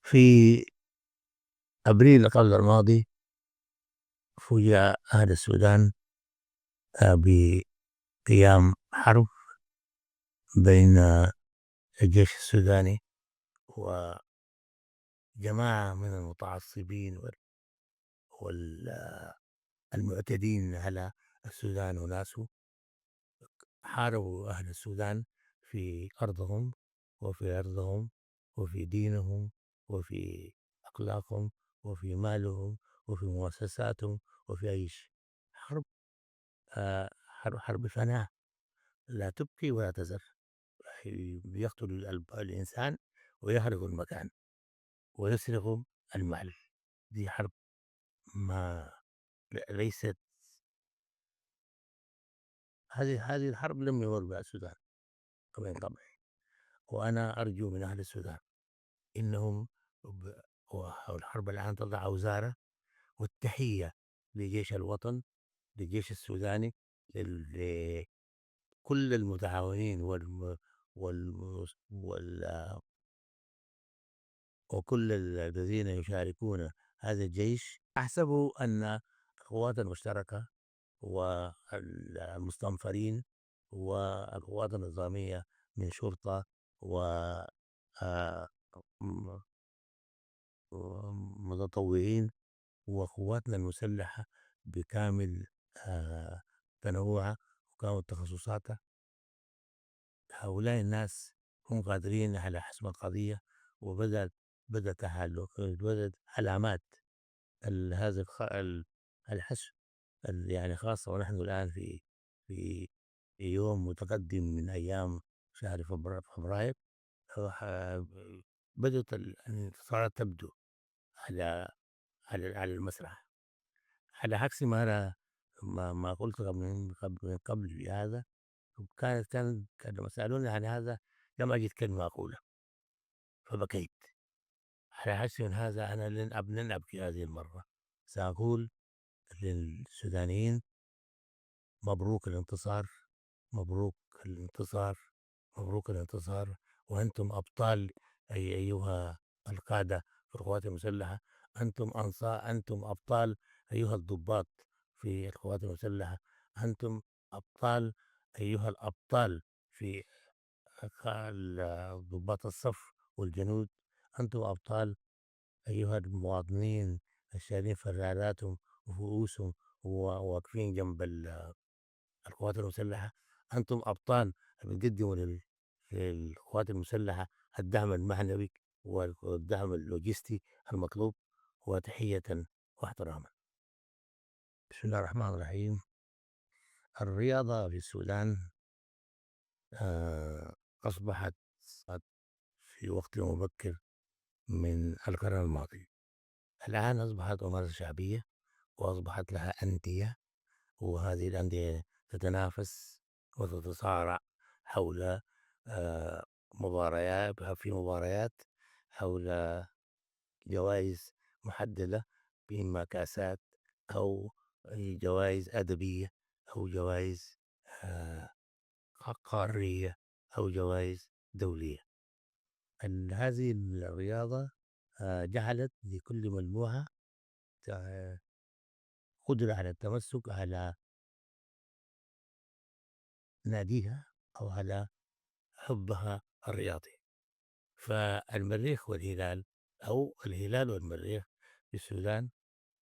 في أبريل قبل الماضي فوجئ أهل السودان بقيام حرب بين الجيش السوداني وجماعة من المتعصبين والمعتدين على السودان وناسه. حاربوا أهل السودان في أرضهم وفي أرضهم وفي دينهم وفي أخلاقهم وفي مالهم وفي مؤسساتهم وفي أي شيء. حرب حرب فناء لا تبقي ولا تذر. يقتل الإنسان ويحرق المكان ويسرق المال. دي حرب ما ليست. هذه الحرب لم يمر بها السودان من قبل. وأنا أرجو من أهل السودان إنهم ب- والحرب الآن تضع أوزارها. والتحية لجيش الوطن، للجيش السوداني، لكل المتعاونين والم... وال... وكل الذين يشاركون هذا الجيش. أحسب أن القوات المشتركة والمستنفرين والقوات النظامية من شرطة و آه، م- متطوعين وقواتنا المسلحة بكامل تنوعها وكامل تخصصاتها. هؤلاء الناس هم قادرين على حسم القضية. بدأت بدأت علامات هذا الحسم يعني خاصة ونحن الآن في يوم متقدم من أيام شهر فبراير. ح- بدأت الانتصارات تبدو على على المسرح، على عكس ما قلت من قبل بهذا. كان لما سألوني عن هذا لم أجد كلمة أقولها فبكيت. على عكس من هذا أنا لن أبكي هذه المرة. سأقول للسودانيين: مبروك الانتصار، مبروك الانتصار، مبروك الانتصار. وأنتم أبطال، أي أيها القادة في القوات المسلحة. أنتم أبطال أيها الضباط في القوات المسلحة. أنتم أبطال أيها الأبطال في ضباط الصف والجنود. أنتم أبطال أيها المواطنين الشايلين فراراتهم وفؤوسهم وواقفين جنب القوات المسلحة. أنتم أبطال بتقدموا للقوات المسلحة الدعم المعنوي والدعم اللوجستي المطلوب. وتحية واحتراما. بسم الله الرحمن الرحيم. الرياضة في السودان أصبحت في وقت مبكر من القرن الماضي. الآن أصبحت ممارسة شعبية وأصبحت لها أندية. وهذه الأندية تتنافس وتتصارع حول مباريات حول جوائز محددة، بإما كاسات أو جوائز أدبية أو جوائز آه، قارية أو جوائز دولية. هذه الرياضة جعلت لكل مجموعة آه، قدرة على التمسك على ناديها أو على حبها الرياضي. فالمريخ والهلال أو الهلال والمريخ في السودان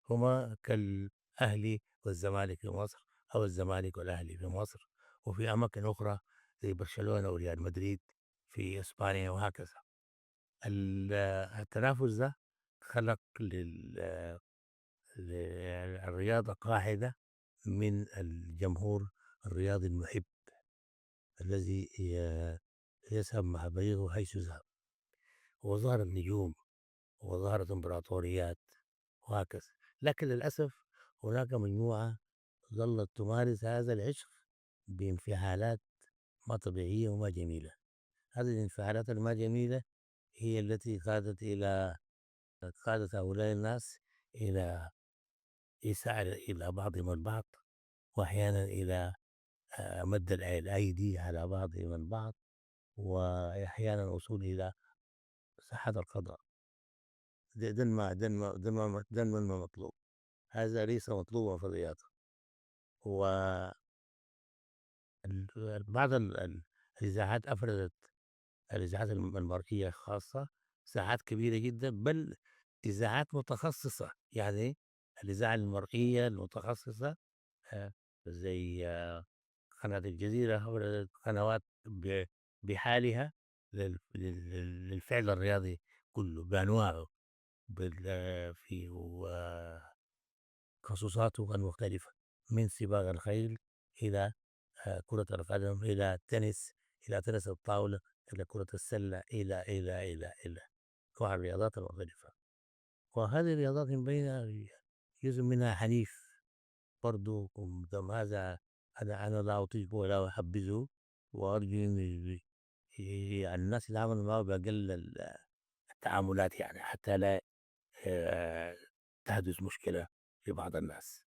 هما كالأهلي والزمالك في مصر أو الزمالك والأهلي في مصر، وفي أماكن أخرى زي برشلونة وريال مدريد في إسبانيا وهكذا. التنافس ده خلق للرياضة قاعدة من الجمهور الرياضي المحب الذي يذهب مع فريقه حيث ذهب. وظهرت نجوم وظهرت امبراطوريات وهكذا. لكن للأسف هناك مجموعة ظلت تمارس هذا العشق بانفعالات ما طبيعية وما جميلة. هذه الانفعالات الما جميلة هي التي قادت هؤلاء الناس إلى إساءة إلى بعضهم البعض، وأحيانا إلى مد الأيدي على بعضهم البعض، وأحيانا الوصول إلى ساحة القضاء. دون ما مطلوب. هذا ليس مطلوبا في الرياضة. وبعض الإذاعات أفردت الإذاعات المرئية خاصة ساعات كبيرة جدا، بل إذاعات متخصصة يعني الإذاعة المرئية المتخصصة، آه، زي قناة الجزيرة أفردت قنوات بحالها للفعل الرياضي كله بأنواعه، في تخصصاته المختلفة، من سباق الخيل إلى كرة القدم، إلى التنس، إلى تنس الطاولة، إلى كرة السلة، إلى أنواع الرياضات المختلفة. وهذه الرياضات من بينها جزء منها حنيف برضو. هذا أنا لا أطيق ولا أحبذه، وأرجو أن الناس يتعاملوا معه بأقل التعاملات، يعني حتى لا تحدث مشكلة لبعض الناس.